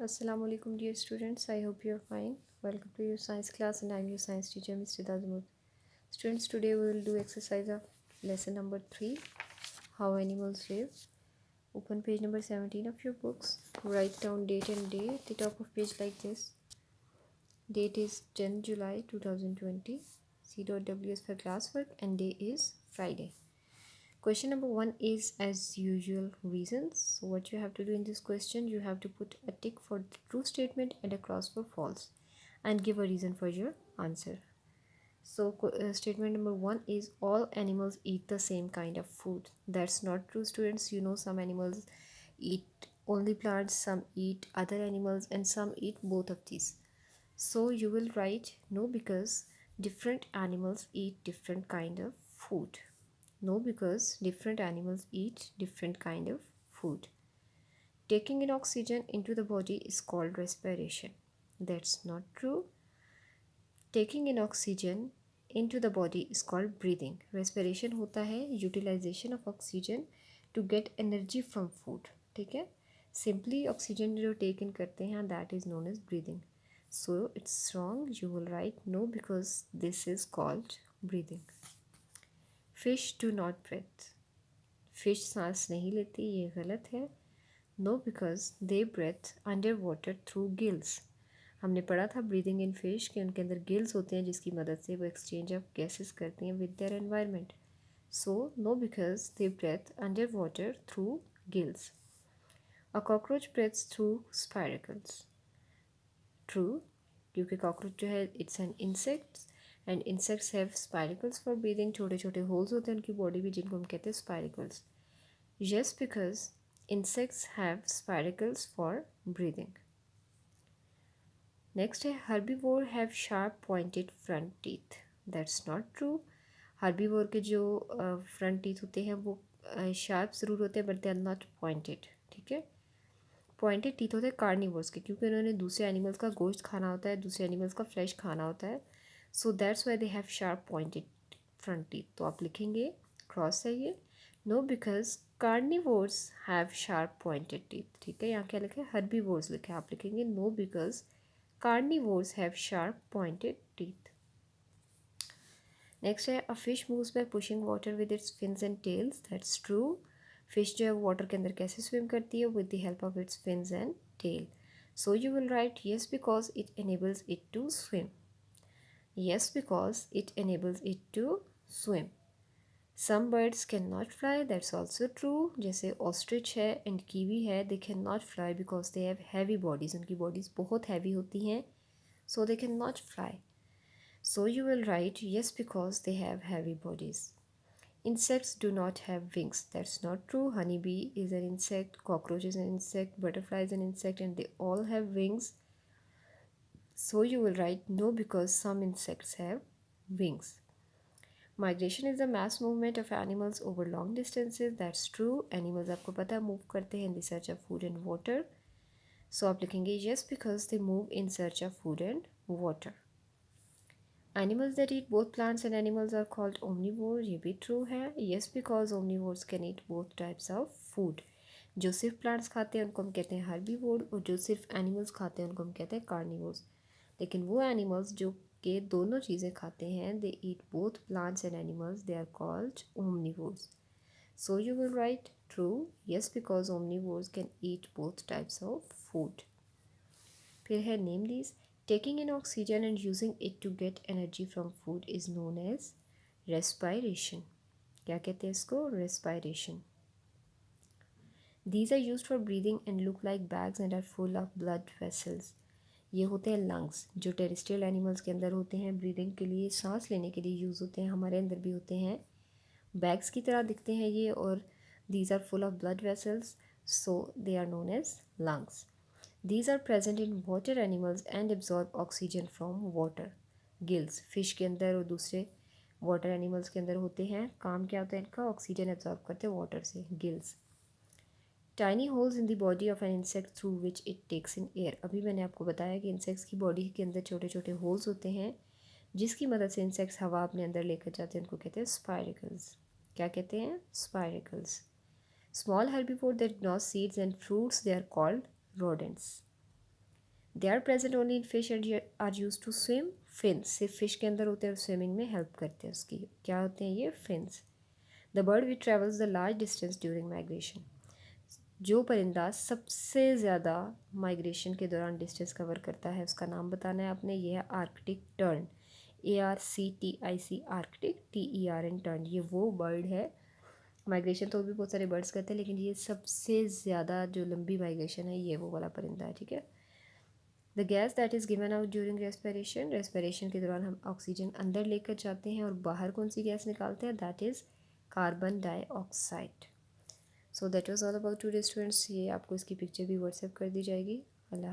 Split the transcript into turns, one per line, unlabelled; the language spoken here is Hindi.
Assalamu alaikum dear students. I hope you are fine. Welcome to your science class and I am your science teacher Mr. Dazmud. Students, today we will do exercise of lesson number 3, How Animals Live. Open page number 17 of your books. Write down date and day at the top of page like this. Date is 10 July 2020. C.W is for classwork and day is Friday. Question number 1 is as usual reasons. So what you have to do in this question, you have to put a tick for the true statement and a cross for false and give a reason for your answer. So statement number 1 is all animals eat the same kind of food. That's not true, students. You know, some animals eat only plants, some eat other animals, and some eat both of these. So you will write no, because different animals eat different kind of food. No, because different animals eat different kind of food. Taking in oxygen into the body is called respiration. That's not true. Taking in oxygen into the body is called breathing. Respiration होता है utilization of oxygen to get energy from food. ठीक है, simply oxygen जो take in करते हैं that is known as breathing. So it's wrong. You will write no, because this is called breathing. Fish do not breathe. फिश सांस नहीं लेती, ये गलत है. No, because they breathe under water through gills. हमने पढ़ा था ब्रीदिंग इन फिश कि उनके अंदर गिल्स होते हैं जिसकी मदद से वो एक्सचेंज ऑफ गैसेस करती हैं with their environment. So no, because they breathe under water through gills. A cockroach breathes through spiracles. True, क्योंकि कॉकरोच जो है it's an insects and insects have spiracles for breathing. छोटे छोटे होल्स होते हैं उनकी बॉडी में जिनको हम कहते हैं spiracles. Yes, because insects have spiracles for breathing. Next है herbivore have sharp pointed front teeth. That's not true. Herbivore के जो फ्रंट टीथ होते हैं वो शार्प ज़रूर होते हैं but they are not pointed. ठीक है, पॉइंटेड टीथ होते हैं कार्निवोर्स के, क्योंकि उन्होंने दूसरे एनिमल्स का गोश्त खाना होता है, दूसरे एनिमल्स का फ्लैश खाना होता है. So that's why they have sharp pointed front teeth. तो आप लिखेंगे क्रॉस है ये. No, because carnivores have sharp pointed teeth. ठीक है, यहाँ क्या लिखे, हर्बीवोर्स लिखे, आप लिखेंगे no, because carnivores have sharp pointed teeth. Next है a fish moves by pushing water with its fins and tails. That's true. Fish जो है वाटर के अंदर कैसे स्विम करती है, with the help of its fins and tail. So you will write yes, because it enables it to swim. Yes, because it enables it to swim. Some birds cannot fly. That's also true. जैसे ostrich है and kiwi है, they cannot fly because they have heavy bodies. उनकी bodies बहुत heavy होती हैं, so they cannot fly. So you will write yes, because they have heavy bodies. Insects do not have wings. That's not true. Honeybee is an insect, cockroach is an insect, butterfly is an insect, and they all have wings. So you will write no, because some insects have wings. Migration is the mass movement of animals over long distances. That's true. Animals आपको पता है move करते हैं in the search of food and water. So आप लिखेंगे yes, because they move in search of food and water. Animals that eat both plants and animals are called omnivore. ये भी true है. Yes, because omnivores can eat both types of food. जो सिर्फ plants खाते हैं उनको हम कहते हैं herbivore, और जो सिर्फ animals खाते हैं उनको हम कहते हैं carnivores. लेकिन वो एनिमल्स जो के दोनों चीज़ें खाते हैं, they eat both plants and animals, they are called omnivores. So you will write true. Yes, because omnivores can eat both types of food. फिर है name these. Taking in oxygen and using it to get energy from food is known as respiration. क्या कहते हैं इसको, respiration. These are use for breathing and look like bags and are full of blood vessels. ये होते हैं लंग्स जो टेरेस्ट्रियल एनिमल्स के अंदर होते हैं, ब्रीदिंग के लिए, सांस लेने के लिए यूज़ होते हैं. हमारे अंदर भी होते हैं. बैग्स की तरह दिखते हैं ये, और these are full of blood vessels, so they are known as lungs. These are present in water animals and absorb oxygen from water. Gills fish के अंदर और दूसरे वाटर एनिमल्स के अंदर होते हैं. काम क्या होता है इनका, ऑक्सीजन एब्जॉर्ब करते हैं वाटर से, gills. Tiny holes in the body of an insect through which it takes in air. अभी मैंने आपको बताया कि इंसेक्ट्स की बॉडी के अंदर छोटे छोटे होल्स होते हैं जिसकी मदद से इंसेक्ट्स हवा अपने अंदर लेकर जाते हैं, उनको कहते हैं स्पायरिकल्स. क्या कहते हैं, spiracles. Small herbivore that gnaw seeds and fruits, they are called rodents. They are present only in fish and are use to swim. Fins सिर्फ फिश के अंदर होते हैं और स्विमिंग में हेल्प करते हैं उसकी। क्या होते हैं ये? Fins. The bird which travels the large distance during migration. जो परिंदा सबसे ज़्यादा माइग्रेशन के दौरान डिस्टेंस कवर करता है उसका नाम बताना है आपने। ये है Arctic tern. ARCTIC Arctic, TERN turn. ये वो बर्ड है, माइग्रेशन तो भी बहुत सारे बर्ड्स करते हैं लेकिन ये सबसे ज़्यादा जो लंबी माइग्रेशन है ये वो वाला परिंदा है, ठीक है। The gas that is given out during respiration. Respiration के दौरान हम ऑक्सीजन अंदर लेकर जाते हैं और बाहर कौन सी गैस निकालते हैं? That is carbon dioxide. So that was all about today students. ये आपको इसकी पिक्चर भी व्हाट्सएप कर दी जाएगी। अल्लाह।